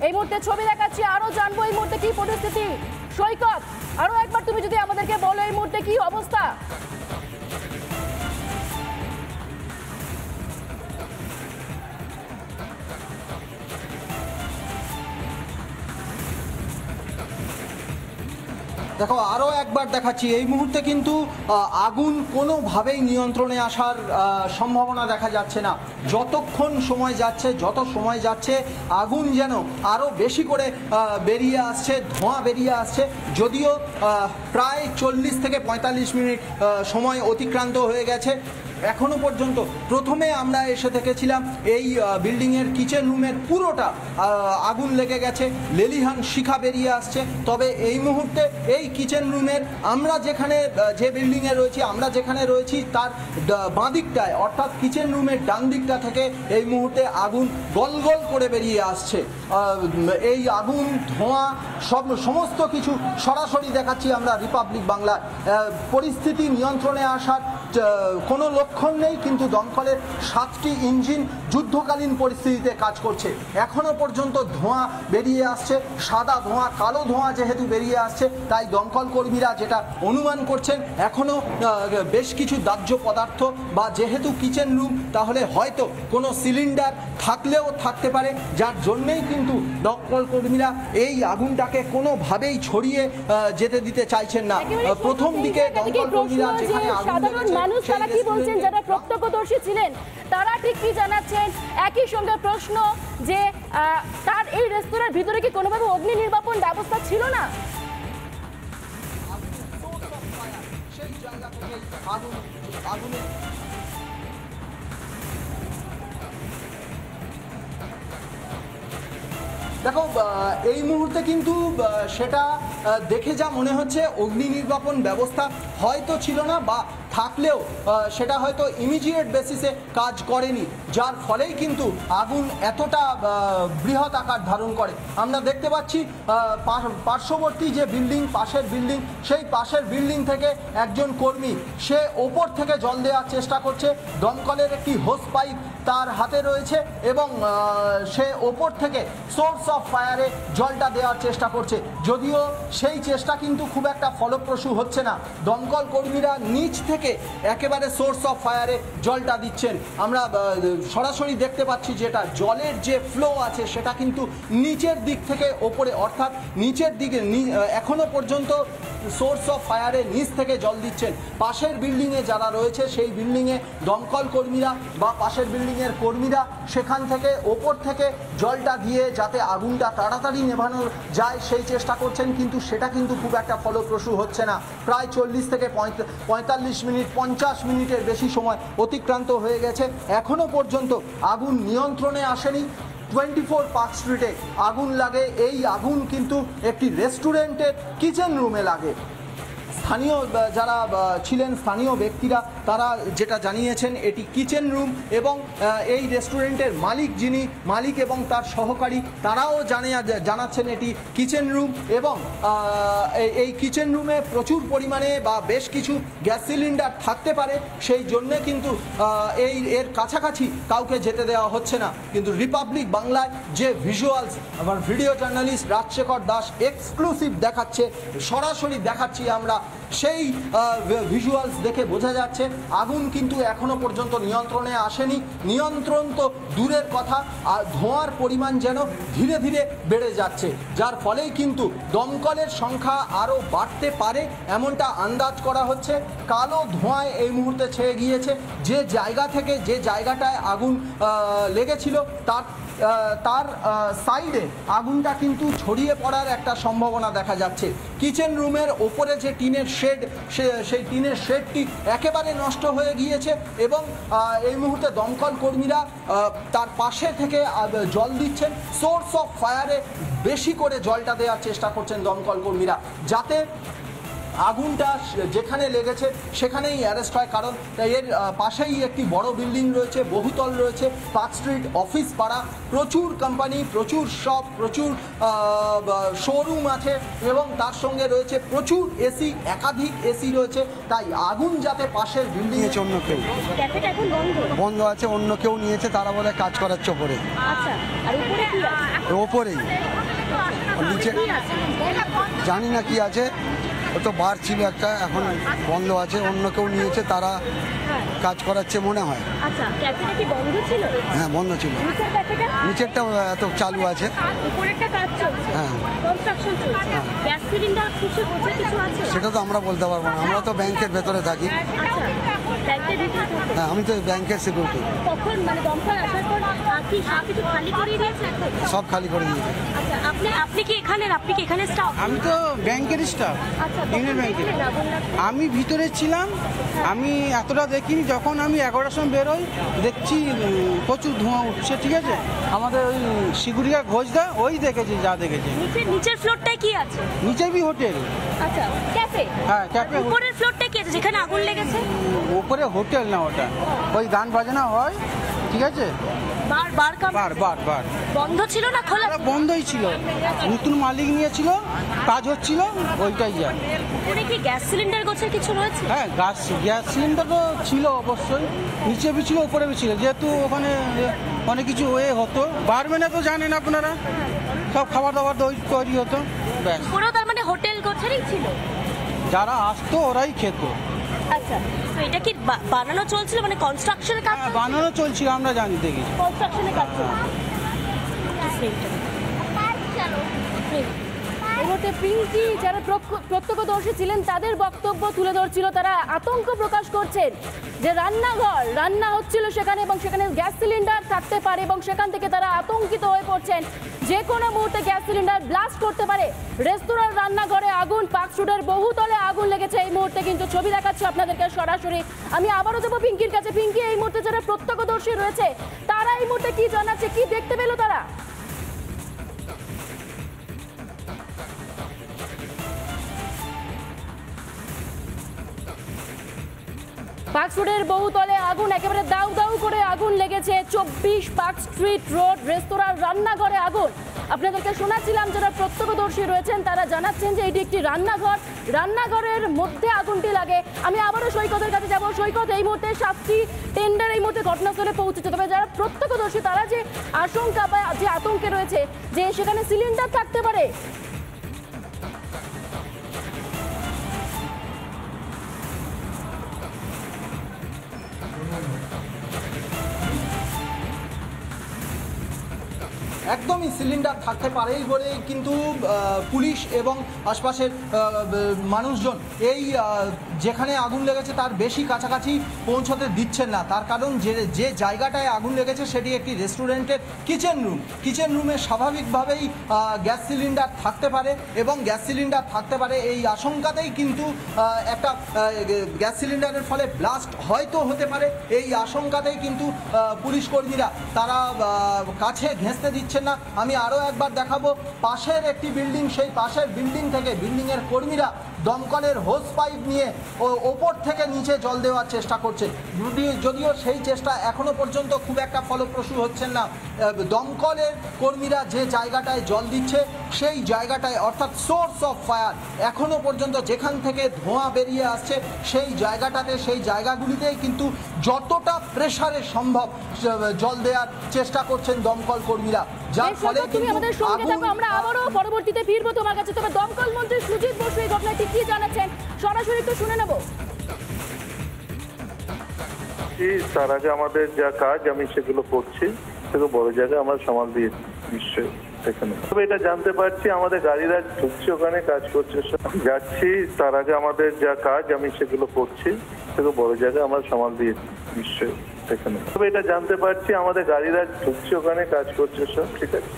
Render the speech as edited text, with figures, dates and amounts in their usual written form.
এই মুহূর্তে ছবি দেখাচ্ছি, আরো জানবো এই মুহূর্তে কি পরিস্থিতি। সৈকত, আরো একবার তুমি যদি আমাদেরকে বলো এই মুহূর্তে কি অবস্থা। দেখো আরও একবার দেখাচ্ছি, এই মুহূর্তে কিন্তু আগুন কোনোভাবেই নিয়ন্ত্রণে আসার সম্ভাবনা দেখা যাচ্ছে না। যতক্ষণ সময় যাচ্ছে, যত সময় যাচ্ছে আগুন যেন আরও বেশি করে বেরিয়ে আসছে, ধোঁয়া বেরিয়ে আসছে। যদিও প্রায় 40 থেকে 45 মিনিট সময় অতিক্রান্ত হয়ে গেছে। এখনো পর্যন্ত প্রথমে আমরা এসে দেখেছিলাম এই বিল্ডিংয়ের কিচেন রুমের পুরোটা আগুন লেগে গেছে, লেলিহান শিখা বেরিয়ে আসছে। তবে এই মুহূর্তে এই কিচেন রুমের আমরা যেখানে যে বিল্ডিংয়ে রয়েছি, আমরা যেখানে রয়েছি তার বাঁ দিকটায়, অর্থাৎ কিচেন রুমের ডান দিকটা থেকে এই মুহূর্তে আগুন গল গল করে বেরিয়ে আসছে। এই আগুন, ধোঁয়া সমস্ত কিছু সরাসরি দেখাচ্ছি আমরা রিপাবলিক বাংলা। পরিস্থিতি নিয়ন্ত্রণে আসার কোনো লক্ষণ নেই, কিন্তু দমকলের 7টি ইঞ্জিন যুদ্ধকালীন পরিস্থিতিতে কাজ করছে। এখনও পর্যন্ত ধোঁয়া বেরিয়ে আসছে, সাদা ধোঁয়া, কালো ধোঁয়া যেহেতু বেরিয়ে আসছে, তাই দমকল কর্মীরা যেটা অনুমান করছেন এখনও বেশ কিছু দাহ্য পদার্থ, বা যেহেতু কিচেন রুম তাহলে হয়তো কোনো সিলিন্ডার থাকলেও থাকতে পারে, যার জন্যেই কিন্তু দমকল কর্মীরা এই আগুনটাকে কোনোভাবেই ছড়িয়ে যেতে দিতে চাইছেন না। প্রথম দিকে দমকল কর্মীরা যেখানে সাধারণ মানুষ তারা কি বলছেন, যারা প্রত্যক্ষদর্শী ছিলেন তারা ঠিক কি জানাচ্ছেন? একই সঙ্গে প্রশ্ন যে তার এই রেস্তোরাঁর ভিতরে কি কোনোভাবে অগ্নি নির্বাপন ব্যবস্থা ছিল না? দেখো এই মুহূর্তে কিন্তু সেটা দেখে যা মনে হচ্ছে অগ্নি নির্বাপন ব্যবস্থা হয়তো ছিল না, বা থাকলেও সেটা হয়তো ইমিডিয়েট বেসিসে কাজ করেনি, যার ফলেই কিন্তু আগুন এতটা বৃহৎ আকার ধারণ করে। আমরা দেখতে পাচ্ছি পার্শ্ববর্তী যে বিল্ডিং, পাশের বিল্ডিং, সেই পাশের বিল্ডিং থেকে একজন কর্মী সে ওপর থেকে জল দেওয়ার চেষ্টা করছে। দমকলের একটি হোস পাইপ তার হাতে রয়েছে এবং সে ওপর থেকে সোর্স অফ ফায়ারে জলটা দেওয়ার চেষ্টা করছে, যদিও সেই চেষ্টা কিন্তু খুব একটা ফলপ্রসূ হচ্ছে না। দমকল কর্মীরা নিচ থেকে একেবারে সোর্স অফ ফায়ারে জলটা দিচ্ছেন। আমরা সরাসরি দেখতে পাচ্ছি যেটা জলের যে ফ্লো আছে সেটা কিন্তু নিচের দিক থেকে ওপরে, অর্থাৎ নিচের দিকে এখনো পর্যন্ত সোর্স অফ ফায়ারে নিচ থেকে জল দিচ্ছেন। পাশের বিল্ডিংয়ে যারা রয়েছে সেই বিল্ডিংয়ে দমকল কর্মীরা বা পাশের বিল্ডিংয়ের কর্মীরা সেখান থেকে ওপর থেকে জলটা দিয়ে যাতে আগুনটা তাড়াতাড়ি নেভানো যায় সেই চেষ্টা করছেন, কিন্তু সেটা কিন্তু খুব একটা ফলপ্রসূ হচ্ছে না। প্রায় 40 থেকে 45 মিনিট, 50 মিনিটের বেশি সময় অতিক্রান্ত হয়ে গেছে, এখনও পর্যন্ত আগুন নিয়ন্ত্রণে আসেনি। 24 পার্ক স্ট্রিটে আগুন লাগে। এই আগুন কিন্তু একটি রেস্টুরেন্টের কিচেন রুমে লাগে। স্থানীয় যারা ছিলেন, স্থানীয় ব্যক্তিরা তারা যেটা জানিয়েছেন এটি কিচেন রুম, এবং এই রেস্টুরেন্টের মালিক যিনি মালিক এবং তার সহকারী তারাও জানাচ্ছেন এটি কিচেন রুম, এবং এই কিচেন রুমে প্রচুর পরিমাণে বা বেশ কিছু গ্যাস সিলিন্ডার থাকতে পারে, সেই জন্যে কিন্তু এর কাছাকাছি কাউকে যেতে দেওয়া হচ্ছে না। কিন্তু রিপাবলিক বাংলায় যে ভিজুয়ালস আমার video journalist Rajshekhar Das exclusive দেখাচ্ছে, সরাসরি দেখাচ্ছি আমরা, সেই ভিজুয়ালস দেখে বোঝা যাচ্ছে আগুন কিন্তু এখনো পর্যন্ত নিয়ন্ত্রণে আসেনি। নিয়ন্ত্রণ তো দূরের কথা, আর ধোঁয়ার পরিমাণ যেন ধীরে ধীরে বেড়ে যাচ্ছে, যার ফলেই কিন্তু দমকলের সংখ্যা আরও বাড়তে পারে এমনটা আন্দাজ করা হচ্ছে। কালো ধোঁয়ায় এই মুহূর্তে ছেয়ে গিয়েছে। যে জায়গা থেকে, যে জায়গাটায় আগুন লেগেছিল তার সাইডে আগুনটা কিন্তু ছড়িয়ে পড়ার একটা সম্ভাবনা দেখা যাচ্ছে। কিচেন রুমের ওপরে যে টিনের শেড, সেই টিনের শেডটি একেবারে নষ্ট হয়ে গিয়েছে, এবং এই মুহূর্তে দমকল কর্মীরা তার পাশে থেকে জল দিচ্ছেন। সোর্স অফ ফায়ারে বেশি করে জলটা দেওয়ার চেষ্টা করছেন দমকল কর্মীরা, যাতে আগুনটা যেখানে লেগেছে সেখানেই অ্যারেস্ট হয়। কারণ এর পাশেই একটি বড় বিল্ডিং রয়েছে, বহুতল রয়েছে, পার্ক স্ট্রিট অফিস পাড়া, প্রচুর কোম্পানি, প্রচুর শপ, প্রচুর শোরুম আছে, এবং তার সঙ্গে রয়েছে প্রচুর এসি, একাধিক এসি রয়েছে। তাই আগুন যাতে পাশের বিল্ডিং এ অন্য কেউ বন্ধ আছে, অন্য কেউ নিয়েছে, তারা বলে কাজ করাচ্ছে ওপরে। আচ্ছা, আর উপরে কি আছে? ওপরেই নিচে জানি না কি আছে, ও তো বার ছিল একটা, এখন বন্ধ আছে, অন্য কেউ নিয়েছে, তারা কাজ করাচ্ছে মনে হয়। আচ্ছা, ক্যাফেটা কি বন্ধ ছিল? হ্যাঁ, বন্ধ ছিল। নিচের ক্যাফেটা? নিচেরটা এত চালু আছে। উপরেরটা কাজ চলছে? হ্যাঁ, কনস্ট্রাকশন চলছে। গ্যাস সিলিন্ডার কিছু আছে? সেটা তো আমরা বলতে পারবো না, আমরা তো ব্যাংকের ভেতরে থাকি। আচ্ছা, ব্যাংকের ভিতরে থাকেন? হ্যাঁ, আমি তো ব্যাংকের সিকিউরিটি। কখন মানে দমকল আসার পর কি সব কিছু খালি করে দিয়েছে? সব খালি করে দিয়েছে। আচ্ছা, আপনি কি এখানে স্টাফ? আমি তো ব্যাংকের স্টাফ, আচ্ছা, ইউনিয়ন ব্যাংকের। আগুন লাগছে? আমি ভিতরে ছিলাম, আমি এতটা দেখিনি। যখন আমি 11টার সময় বেরোই দেখছি প্রচুর ধোঁয়া উঠছে, ঠিক আছে। আমাদের ওই শিগুরিয়া ঘোষদা ওই দেখেছি, যা দেখেছি। নিচের ফ্লোরটায় কি আছে? নিচে বি হোটেল। আচ্ছা, ক্যাফে? হ্যাঁ, ক্যাফে। উপরের ফ্লোরটা কি আছে যেখানে আগুন লেগেছে? উপরে হোটেল না, ওটা ওই গান বাজনা হয়, ঠিক আছে। বার বন্ধ ছিল না খোলা? ওটা বন্ধই ছিল, নতুন মালিক নিয়েছিল, কাজ হচ্ছিল, ওইটাই যা। উপরে কি গ্যাস সিলিন্ডার গোছের কিছু রয়েছে? হ্যাঁ, গ্যাস সিলিন্ডার তো ছিল অবশ্যই, নিচে বি ছিল, উপরে বি ছিল, যেহেতু ওখানে অনেক কিছু হতো। বারবেনা তো জানেন আপনারা, সব খাবার দাবার তৈরি হতো, ব্যাস। পুরো তার মানে হোটেল গোছেরই ছিল? যারা আসতো ওরাই খেত। আচ্ছা, তো এটা কি বানানো চলছিল মানে কনস্ট্রাকশনের কাজ? হ্যাঁ, বানানো চলছিল, আমরা জানি দেখি। কনস্ট্রাকশনের কাজ চলছিল। এই মুহূর্তে পিঙ্কি যারা প্রত্যক্ষদর্শী ছিলেন তাদের বক্তব্য তুলে ধরছিল। তারা আতঙ্ক প্রকাশ করছেন যে রান্না হচ্ছিল সেখানে এবং সেখানে গ্যাস সিলিন্ডার থাকতে পারে এবং সেখান থেকে তারা আতঙ্কিত হয়ে পড়ছেন। যে কোনো মুহূর্তে গ্যাস সিলিন্ডার ব্লাস্ট করতে পারে। রেস্তোরাঁর রান্নাঘরে আগুন, পার্ক স্ট্রিটের বহুতলে আগুন লেগেছে। এই মুহূর্তে কিন্তু ছবি দেখাচ্ছি আপনাদেরকে সরাসরি। আমি আবারও দেবো পিঙ্কির কাছে। পিঙ্কি, এই মুহূর্তে যারা প্রত্যক্ষদর্শী রয়েছে তারা এই মুহূর্তে কি জানাচ্ছে, কি দেখতে পেল তারা? পার্ক স্ট্রিটের বহুতলে আগুন, একেবারে দাউ দাউ করে আগুন লেগেছে। 24 পার্ক স্ট্রিট রোড রেস্তোরাঁর রান্নাঘরে আগুন। আপনাদেরকে শোনাচ্ছিলাম যারা প্রত্যক্ষদর্শী রয়েছেন তারা জানাচ্ছেন যে এটি একটি রান্নাঘরের মধ্যে আগুনটি লাগে। আমি আবারও সৈকতের কাছে যাব। সৈকত, এই মুহূর্তে 7টি টেন্ডার এই মুহূর্তে ঘটনাস্থলে পৌঁছেছে, তবে যারা প্রত্যক্ষদর্শী তারা যে আশঙ্কা বা যে আতঙ্কে রয়েছে যে সেখানে সিলিন্ডার থাকতে পারে। একদমই সিলিন্ডার থাকতে পারেই বলেই কিন্তু পুলিশ এবং আশপাশের মানুষজন এই যেখানে আগুন লেগেছে তার বেশি কাছাকাছি পৌঁছতে দিচ্ছেন না। তার কারণ যে জায়গাটায় আগুন লেগেছে সেটি একটি রেস্টুরেন্টের কিচেন রুমে স্বাভাবিকভাবেই গ্যাস সিলিন্ডার থাকতে পারে এবং গ্যাস সিলিন্ডার থাকতে পারে এই আশঙ্কাতেই কিন্তু একটা গ্যাস সিলিন্ডারের ফলে ব্লাস্ট হয়তো হতে পারে। এই আশঙ্কাতেই কিন্তু পুলিশ কর্মীরা তারা কাছে ঘেঁষতে দিচ্ছে না। আমি আরও একবার দেখাবো পাশের একটি বিল্ডিং, সেই পাশের বিল্ডিং থেকে বিল্ডিংয়ের কর্মীরা দমকলের হোস পাইপ নিয়ে ওপর থেকে নিচে জল দেওয়ার চেষ্টা করছে, যদিও সেই চেষ্টা এখনো পর্যন্ত খুব একটা ফলপ্রসূ হচ্ছেন না। দমকলের কর্মীরা যে জায়গাটায় জল দিচ্ছে সেই জায়গাটায়, অর্থাৎ সোর্স অফ ফায়ার, এখনো পর্যন্ত যেখান থেকে ধোঁয়া বেরিয়ে আসছে সেই জায়গাটাতে, সেই জায়গাগুলিতেই কিন্তু যতটা প্রেসারে সম্ভব জল দেওয়ার চেষ্টা করছেন দমকল কর্মীরা, যার ফলে তুমি আমাদের সঙ্গে থাকো। আমরা আবারও পরবর্তীতে ফিরবো তোমার কাছে। তবে দমকল মন্ত্রী সুজিত বসু এই ঘটনাটি কি জানাচ্ছেন সরাসরি একটু শুনে নেব। তার আগে আমাদের যা কাজ আমি সেগুলো করছি, সেগুলো বড় জায়গায় আমরা সামাল দিয়ে নিশ্চয়ই এখানে। তবে এটা জানতে পারছি আমাদের গাড়িরা ঢুকছে, ওখানে কাজ করছে, যাচ্ছি। তার আগে আমাদের যা কাজ আমি সেগুলো করছি, সেগুলো বড় জায়গায় আমরা সামাল দিয়ে নিশ্চয়ই এখানে। তবে এটা জানতে পারছি আমাদের গাড়িরা ঢুকছে, ওখানে কাজ করছে, সব ঠিক আছে।